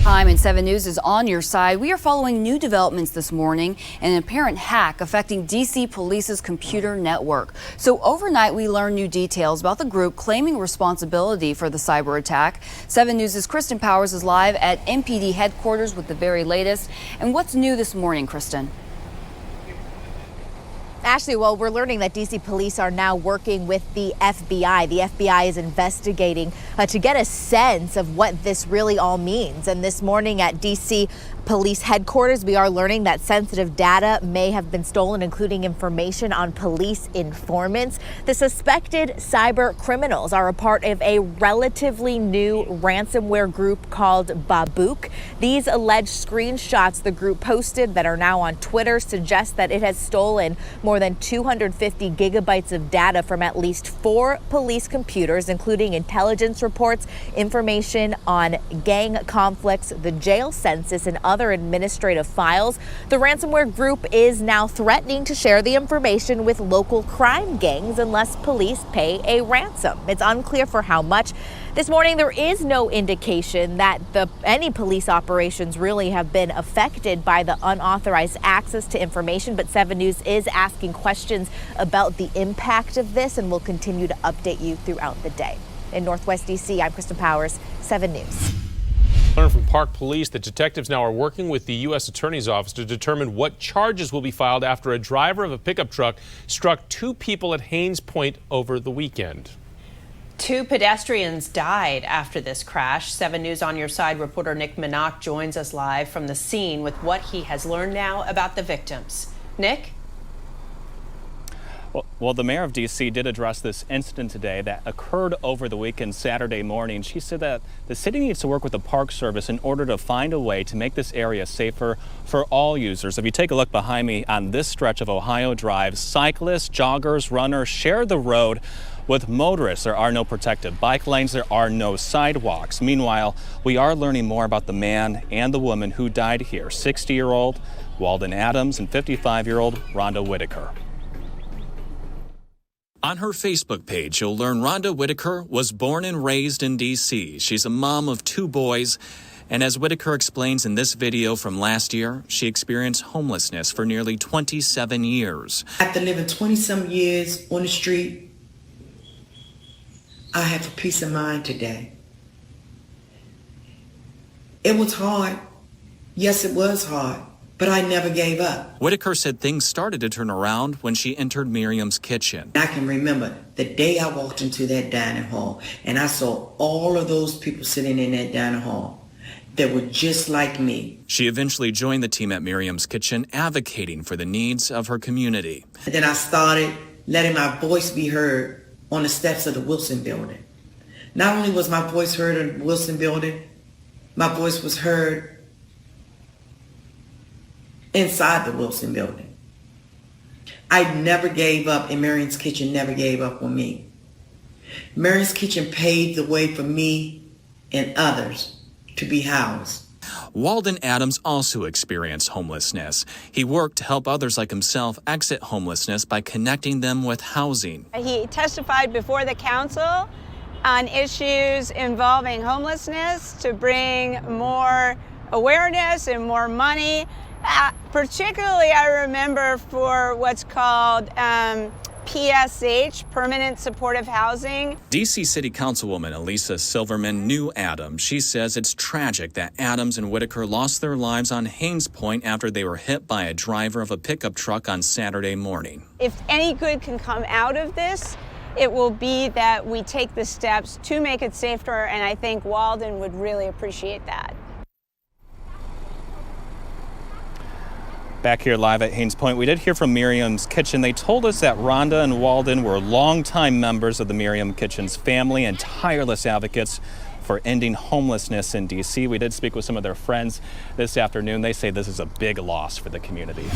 Time and 7 News is on your side. We are following new developments this morning and an apparent hack affecting D.C. Police's computer network. So overnight, we learned new details about the group claiming responsibility for the cyber attack. 7 News' Kristen Powers is live at MPD headquarters with the very latest. And what's new this morning, Kristen? Ashley, well, we're learning that D.C. police are now working with the FBI. The FBI is investigating to get a sense of what this really all means. And this morning at D.C. police headquarters, we are learning that sensitive data may have been stolen, including information on police informants. The suspected cyber criminals are a part of a relatively new ransomware group called Babook. These alleged screenshots the group posted that are now on Twitter suggest that it has stolen more than 250 gigabytes of data from at least 4 police computers, including intelligence reports, information on gang conflicts, the jail census, and other administrative files. The ransomware group is now threatening to share the information with local crime gangs unless police pay a ransom. It's unclear for how much. This morning, there is no indication that any police operations really have been affected by the unauthorized access to information, but 7 News is asking questions about the impact of this and will continue to update you throughout the day. In Northwest D.C., I'm Kristen Powers, 7 News. Learned from Park Police that detectives now are working with the U.S. Attorney's Office to determine what charges will be filed after a driver of a pickup truck struck 2 people at Haynes Point over the weekend. 2 pedestrians died after this crash. 7 News On Your Side reporter Nick Minock joins us live from the scene with what he has learned now about the victims. Nick? Well, the mayor of D.C. did address this incident today that occurred over the weekend, Saturday morning. She said that the city needs to work with the Park Service in order to find a way to make this area safer for all users. If you take a look behind me on this stretch of Ohio Drive, cyclists, joggers, runners share the road with motorists. There are no protected bike lanes. There are no sidewalks. Meanwhile, we are learning more about the man and the woman who died here, 60-year-old Walden Adams and 55-year-old Rhonda Whitaker. On her Facebook page, you'll learn Rhonda Whitaker was born and raised in D.C. She's a mom of 2 boys. And as Whitaker explains in this video from last year, she experienced homelessness for nearly 27 years. After living 20-some years on the street, I have a peace of mind today. It was hard. Yes, it was hard. But I never gave up. Whitaker said things started to turn around when she entered Miriam's kitchen. I can remember the day I walked into that dining hall and I saw all of those people sitting in that dining hall that were just like me. She eventually joined the team at Miriam's kitchen, advocating for the needs of her community. And then I started letting my voice be heard on the steps of the Wilson building. Not only was my voice heard in the Wilson building, my voice was heard inside the Wilson building. I never gave up, and Marion's Kitchen never gave up on me. Marion's Kitchen paved the way for me and others to be housed. Walden Adams also experienced homelessness. He worked to help others like himself exit homelessness by connecting them with housing. He testified before the council on issues involving homelessness to bring more awareness and more money. Particularly, I remember for what's called PSH, Permanent Supportive Housing. D.C. City Councilwoman Elisa Silverman knew Adams. She says it's tragic that Adams and Whitaker lost their lives on Haynes Point after they were hit by a driver of a pickup truck on Saturday morning. If any good can come out of this, it will be that we take the steps to make it safer, and I think Walden would really appreciate that. Back here live at Haynes Point, we did hear from Miriam's Kitchen. They told us that Rhonda and Walden were longtime members of the Miriam Kitchen's family and tireless advocates for ending homelessness in D.C. We did speak with some of their friends this afternoon. They say this is a big loss for the community.